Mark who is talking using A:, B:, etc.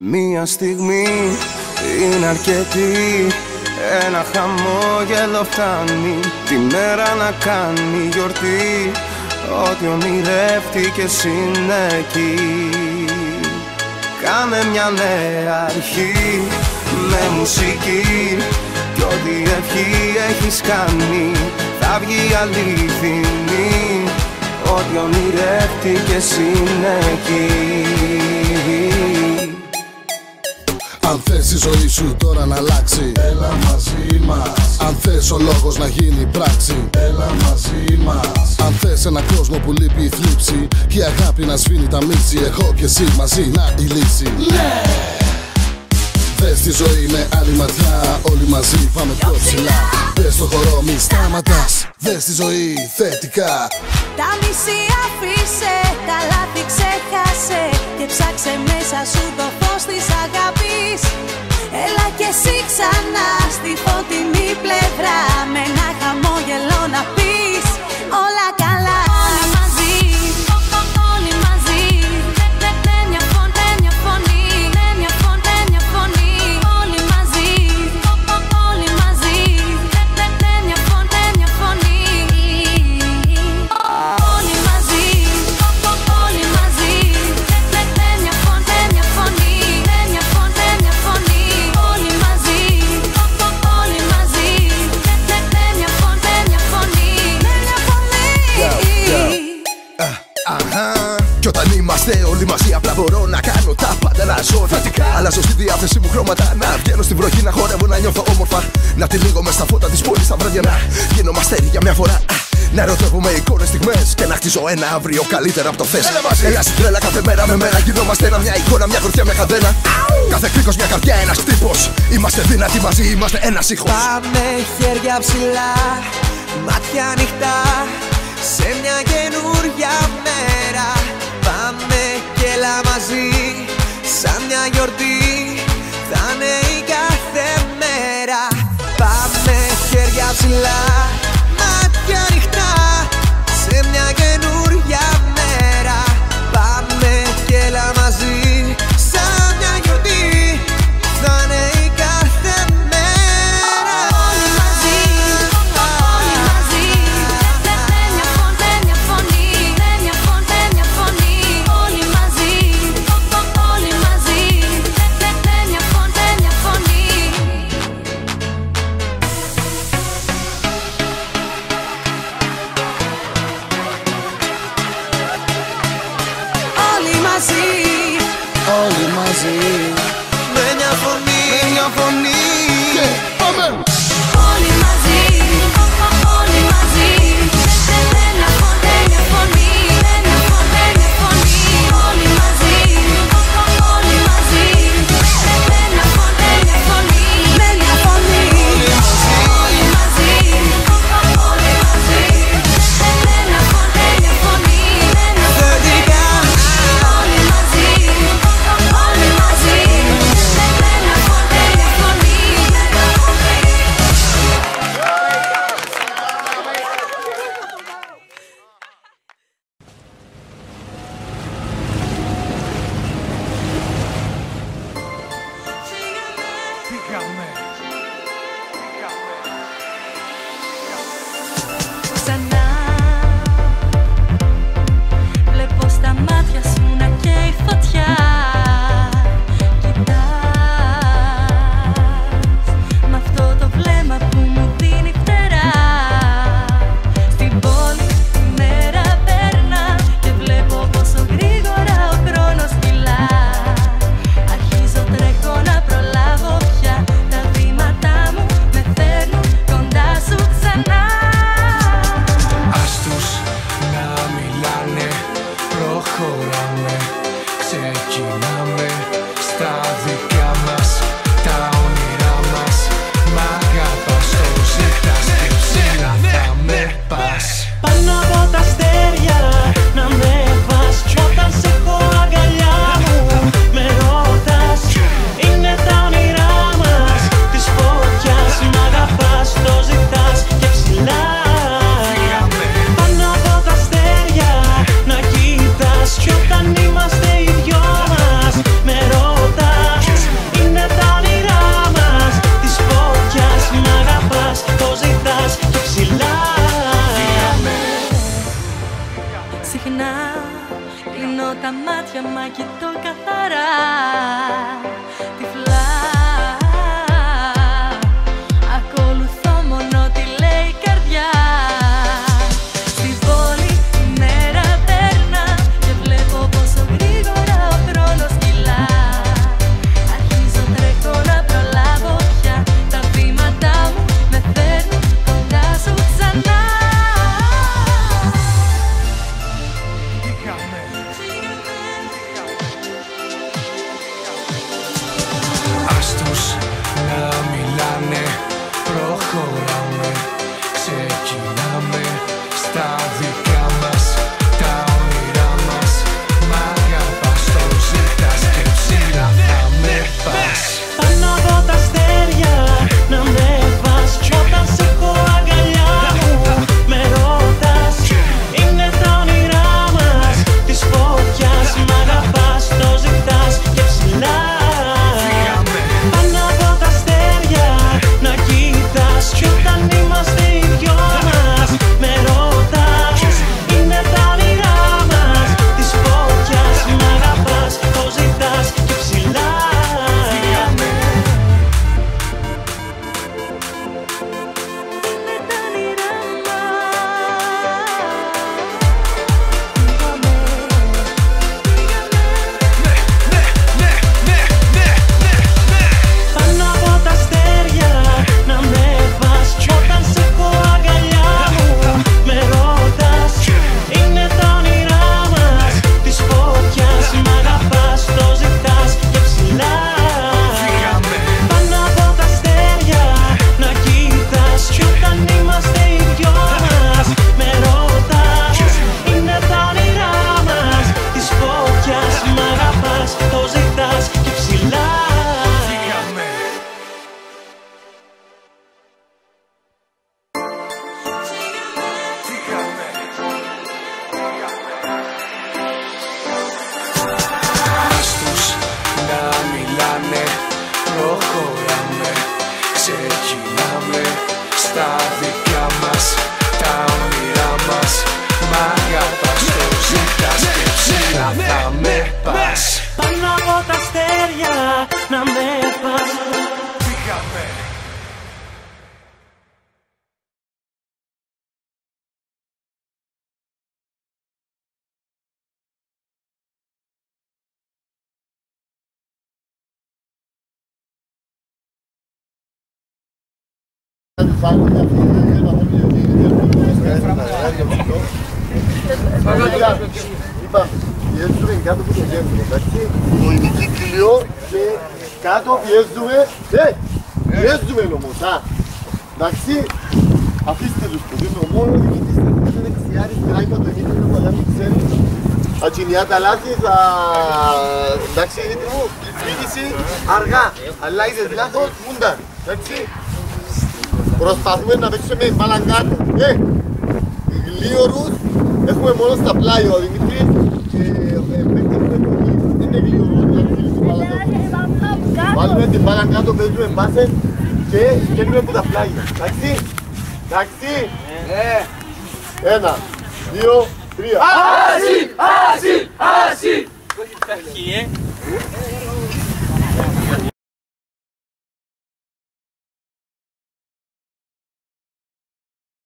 A: Μία στιγμή είναι αρκετή, ένα χαμόγελο φτάνει τη μέρα να κάνει γιορτή. Ό,τι ονειρεύτηκες είναι εκεί. Κάνε μια νέα αρχή με μουσική κι ό,τι ευχή έχεις κάνει θα βγει αληθινή. Ό,τι ονειρεύτηκες είναι εκεί.
B: Αν θες η ζωή σου τώρα να αλλάξει, έλα μαζί μας. Αν θες ο λόγος να γίνει πράξη, έλα μαζί μας. Αν θες έναν κόσμο που λείπει η θλίψη και η αγάπη να σβήνει τα μίξη, εγώ και εσύ μαζί να η λύση. Ναι! Δες τη ζωή με άλλη ματιά, όλοι μαζί πάμε πιο ψηλά. Δες το χορό μη σταματάς, δες τη ζωή θετικά.
C: Τα μισή αφήσε, τα λάθη ξέχασε και ψάξε μέσα σου το φως της αγάπης. Έλα κι εσύ ξανά στη φωτεινή πλευρά με ένα χαμόγελο να πεις όλα καλά. Όλοι μαζί, όλοι μαζί, με μια φωνή, με μια φωνή. Όλοι μαζί, όλοι μαζί, με μια φωνή. Όλοι μαζί, όλοι μαζί, με μια φωνή, με μια φωνή. Όλοι μαζί, όλοι μαζί, με μια φωνή.
D: Κι όταν είμαστε όλοι μαζί, απλά μπορώ να κάνω τα πάντα να ζω θετικά. Αλλάζω στη διάθεση μου χρώματα, να βγαίνω στην βροχή, να χορεύω, να νιώθω όμορφα. Να τυλίγω μες στα φώτα της πόλης τα βράδια, να γίνω μαστέρι για μια φορά. Να ερωτεύομαι εικόνες, στιγμές και να χτίζω ένα αύριο καλύτερα από το θες. Έλα στην τρέλα κάθε μέρα με μέρα, γινόμαστε ένα, μια εικόνα, μια χορτιά, μια καδένα. Κάθε κρίκος, μια καρδιά, ένας τύπος. Είμαστε δυνατοί μαζί, είμαστε ένας ήχος.
E: Πάμε χέρια ψηλά, μάτια ανοιχτά, σε μια καινούρια μέρα. Πάμε κι έλα μαζί, σαν μια γιορτή, θα είναι η κάθε μέρα. Πάμε χέρια ψηλά, μάτια ανοιχτά, σε μια καινούρια μέρα. Πάμε κι έλα μαζί, σαν μια γιορτή, θα είναι η κάθε μέρα.
C: Όλοι μαζί, όλοι μαζί, με μια φωνή, με μια φωνή. Όλοι μαζί, όλοι μαζί, με μια φωνή. Όλοι μαζί,
B: Όλοι μαζί,
E: Με μια φωνή,
A: Μια φωνή.
B: και πάμε!
C: όλοι μαζί, όλοι μαζί, με μια φωνή, με μια φωνή. Όλοι μαζί, όλοι μαζί, με μια φωνή, με μια φωνή. Όλοι μαζί, όλοι μαζί, με μια φωνή, με μια
E: θετικά.
C: όλοι μαζί, όλοι μαζί, με μια φωνή. Ξανά βλέπω στα μάτια σου να καίει φωτιά. Κοιτάς μ' αυτό το βλέμμα που μου δίνει φτερά. Στην πόλη η μέρα περνά και βλέπω πόσο γρήγορα ο χρόνος κυλά. Αρχίζω τρέχω να προλάβω πια, τα βήματά μου με φέρνουν κοντά σου ξανά.
A: Ας τους να μιλάνε, προχωράμε, ξεκινάμε στα δικά μας, τα όνειρά μας. Μ' αγαπάς, το ζητάς και ψηλά θα με πας.
F: Πάνω από τα αστέρια να με πας. Όταν σε έχω αγκαλιά μου με ρωτάς. Είναι τα όνειρά μας της φωτιάς. Μ' αγαπάς, το ζητάς και ψηλά. Πάνω από τα αστέρια να κοιτάς. Κι όταν είμαστε οι δυο μας με ρωτάς.
C: καθαρά. Τυφλά ακολουθώ μόνο τι λέει η καρδιά. Στην πόλη η μέρα περνά και βλέπω πόσο γρήγορα ο χρόνος κυλά. Αρχίζω τρέχω να προλάβω πια, τα βήματά μου με φέρνουν κοντά σου ξανά.
A: Ας τους να μιλάνε, προχωράμε, ξεκινάμε στα δικά μας, τα όνειρά μας. Μ' αγαπάς, το ζητάς και ψηλά θα με πας.
F: Πάνω από τα αστέρια να με πας, κι όταν σε έχω αγκαλιά μου με ρωτάς. Είναι τα όνειρά μας της φωτιάς. Μ' αγαπάς, το ζητάς και ψηλά. Πάνω από τα αστέρια να κοιτάς, κι όταν είμαστε οι δυο μας με ρωτάς. Είναι τα όνειρά μας της φωτιάς. Μ' αγαπάς, το ζητάς και ψηλά. Πάνω από τα αστέρια να με πας, κι όταν σε έχω αγκαλιά μου με ρωτάς. Είναι τα όνειρά μας της φωτιάς. Μ' αγαπάς, το ζητάς και ψηλά. Πάνω από τα αστέρια να κοιτάς, κι όταν είμαστε οι δυο μας με ρωτάς. Είναι τα όνειρά μας της φωτιάς. Μ' αγαπάς, το ζητάς και ψηλά.
A: Ας τους να μιλάνε, προχωράμε, ξεκινάμε στα δικά μας, τα όνειρά μας. Μ' αγαπάς, το ζητάς και ψηλά θα με πας.
F: Πάνω από τα αστέρια να με πας.
G: Είπαμε, πιέζουμε κάτω από το κέντρο, εντάξει, το ημικύκλιο και κάτω πιέζουμε, πιέζουμε όμως, εντάξει, αφήστε τους που δίνω μόνο διοικητής, θα δεξιά αριστερά, είπα το ημικύκλιο που αγάπη ξέρει, ατσινιά τα λάθη, εντάξει, διοίκηση αργά, αλλά είδες λάθος, μούνταν, εντάξει, προσπαθούμε να παίξουμε με μπάλαν κάτω, γλίωρους, έχουμε μόνο στα πλάι ο Δημήτρης και παίξουμε πολύ, δεν είναι γλίωρους, δηλαδή θέλει την μπάλα κάτω. Βάλουμε την μπάλα κάτω, παίζουμε μπάσες και βγαίνουμε από τα πλάι, εντάξει, εντάξει, 1, 2, 3. Άση!